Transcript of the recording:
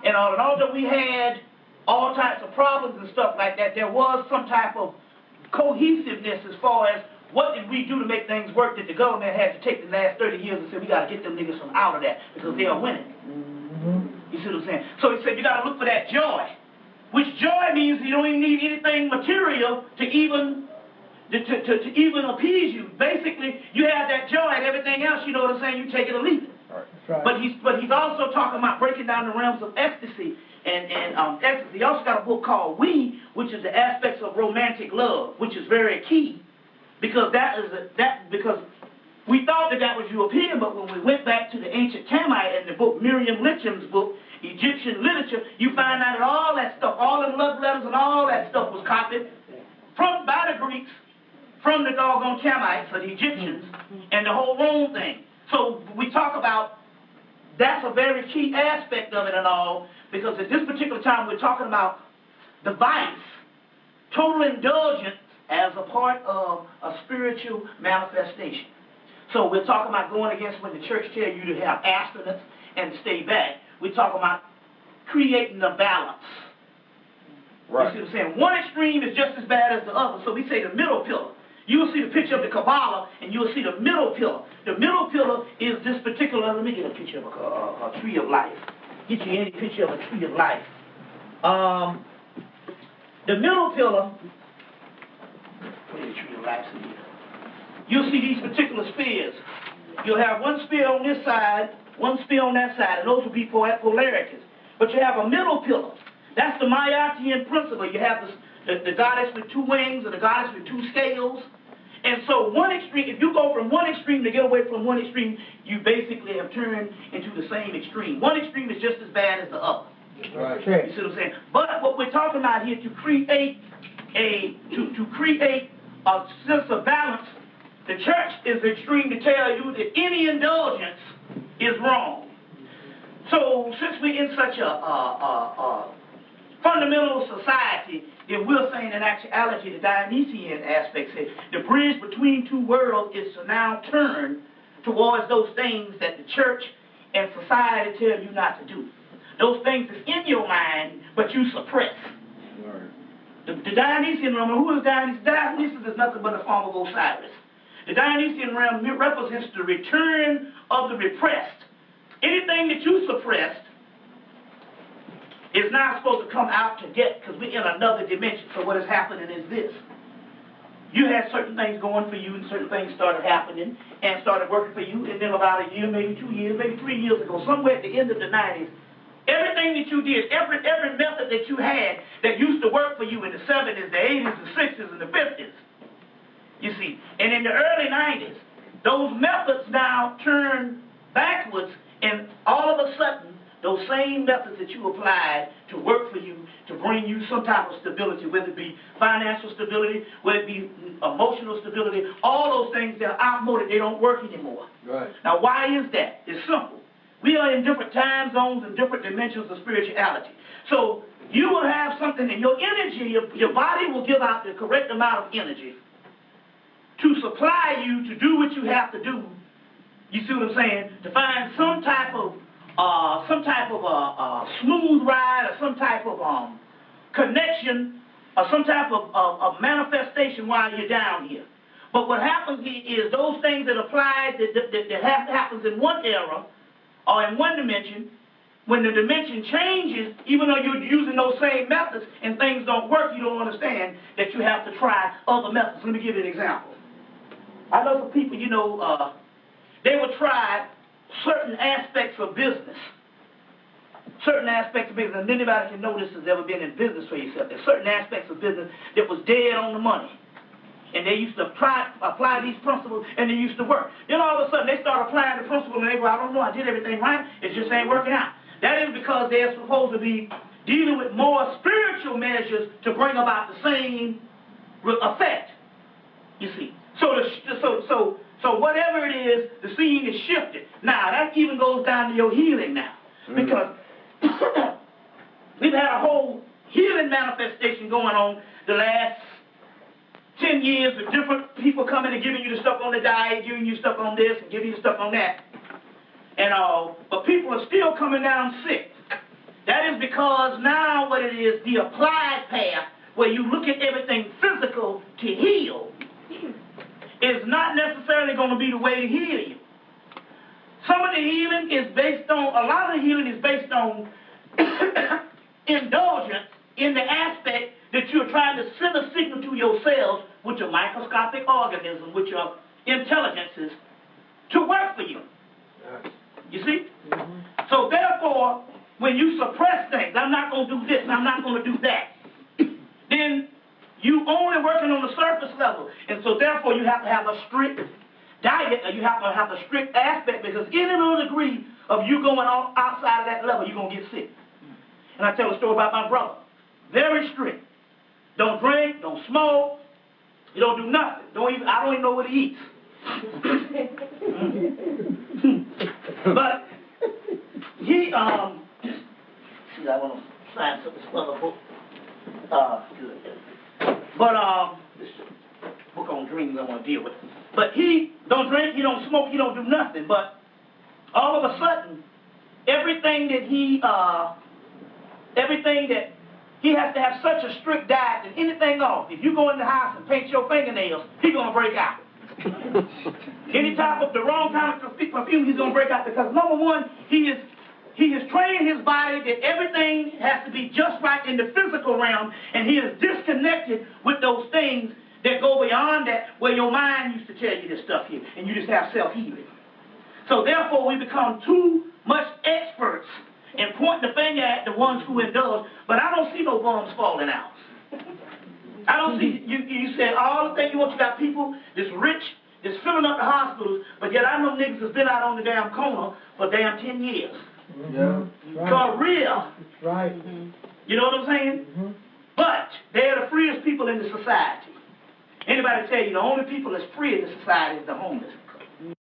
And although we had all types of problems and stuff like that, there was some type of cohesiveness as far as what did we do to make things work that the government had to take the last 30 years and say, we got to get them niggas from out of that because they are winning. You see what I'm saying? So he said, you got to look for that joy, which joy means you don't even need anything material to even appease you. Basically, you have that joy and everything else, you know what I'm saying, you take it or leave it. Right. But he's also talking about breaking down the realms of ecstasy and ecstasy. He also got a book called We, which is the aspects of romantic love, which is very key, because because we thought that was European, but when we went back to the ancient Hemmitt and the book Miriam Lyncham's book, Egyptian literature, you find out that all that stuff, all the love letters and all that stuff was copied by the Greeks, from the doggone Hemmites or the Egyptians, and the whole Rome thing. So we talk about that's a very key aspect of it and all, because at this particular time we're talking about the vice, total indulgence as a part of a spiritual manifestation. So we're talking about going against when the church tells you to have abstinence and stay back. We're talking about creating a balance. Right. You see what I'm saying? One extreme is just as bad as the other, so we say the middle pillar. You will see the picture of the Kabbalah, and you will see the middle pillar. The middle pillar is this particular, let me get a picture of a tree of life. Get you any picture of a tree of life. The middle pillar, where's the tree of life? You'll see these particular spears. You'll have one spear on this side, one spear on that side, and those will be polarities. But you have a middle pillar. That's the Mayatean principle. You have the goddess with two wings or the goddess with two scales. And so one extreme, if you go from one extreme to get away from one extreme, you basically have turned into the same extreme. One extreme is just as bad as the other. Right. You see what I'm saying? But what we're talking about here, to create a sense of balance, the church is extreme to tell you that any indulgence is wrong. So since we're in such a fundamental society, then we're saying in actuality the Dionysian aspect says the bridge between two worlds is to now turn towards those things that the church and society tell you not to do. Those things is in your mind, but you suppress. Right. The Dionysian realm, who is Dionysius? Dionysius is nothing but a form of Osiris. The Dionysian realm represents the return of the repressed. Anything that you suppressed is now supposed to come out to get, because we're in another dimension. So what is happening is this. You had certain things going for you, and certain things started happening and started working for you, and then about a year, maybe 2 years, maybe 3 years ago, somewhere at the end of the 90s, everything that you did, every method that you had that used to work for you in the 70s, the 80s, the 60s, and the 50s, you see, and in the early 90s, those methods now turn backwards, and all of a sudden, those same methods that you applied to work for you, to bring you some type of stability, whether it be financial stability, whether it be emotional stability, all those things, they're outmoded, they don't work anymore. Right. Now, why is that? It's simple. We are in different time zones and different dimensions of spirituality. So you will have something in your energy, your body will give out the correct amount of energy to supply you to do what you have to do. You see what I'm saying? To find some type of smooth ride, or some type of connection, or some type of manifestation while you're down here. But what happens here is those things that apply, that happens in one era, or in one dimension, when the dimension changes, even though you're using those same methods and things don't work, you don't understand that you have to try other methods. Let me give you an example. I know some people, you know, they would try certain aspects of business. Certain aspects of business, and anybody can know this has ever been in business for yourself. There's certain aspects of business that was dead on the money. And they used to apply these principles, and they used to work. Then all of a sudden, they start applying the principles, and they go, I don't know, I did everything right, it just ain't working out. That is because they're supposed to be dealing with more spiritual measures to bring about the same effect, you see. So whatever it is, the scene is shifted. Now, that even goes down to your healing now. Because we've had a whole healing manifestation going on the last 10 years with different people coming and giving you the stuff on the diet, giving you stuff on this, and giving you stuff on that. And but people are still coming down sick. That is is because now what it is, the applied path, where you look at everything physical to heal, is not necessarily going to be the way to heal you. Some of the healing is based on, a lot of the healing is based on indulgence in the aspect that you're trying to send a signal to your cells, which are microscopic organisms, which are intelligences, to work for you. You see? Mm-hmm. So therefore, when you suppress things, I'm not going to do this, I'm not going to do that, then you only working on the surface level. And so therefore, you have to have a strict diet, and you have to have a strict aspect, because any little degree of you going on outside of that level, you're going to get sick. And I tell a story about my brother. Very strict. Don't drink, don't smoke, you don't do nothing. I don't even know what he eats. But he, see, I want to sign some of this other book. Good. But, this book on dreams I want to deal with. But he don't drink, he don't smoke, he don't do nothing. But all of a sudden, everything that he has to have such a strict diet that anything off. If you go in the house and paint your fingernails, he's going to break out. Any type of the wrong kind of perfume, he's going to break out, because number one, he has trained his body that everything has to be just right in the physical realm, and he is disconnected with those things that go beyond that, where your mind used to tell you this stuff here, and you just have self-healing. So therefore, we become too much experts and point the finger at the ones who indulge, but I don't see no bums falling out. I don't see, you said all the things you want, you got people that's rich, that's filling up the hospitals, but yet I know niggas that's been out on the damn corner for damn 10 years. Yeah. For real. Right. You know what I'm saying? Mm-hmm. But they're the freest people in the society. Anybody tell you the only people that's free in the society is the homeless.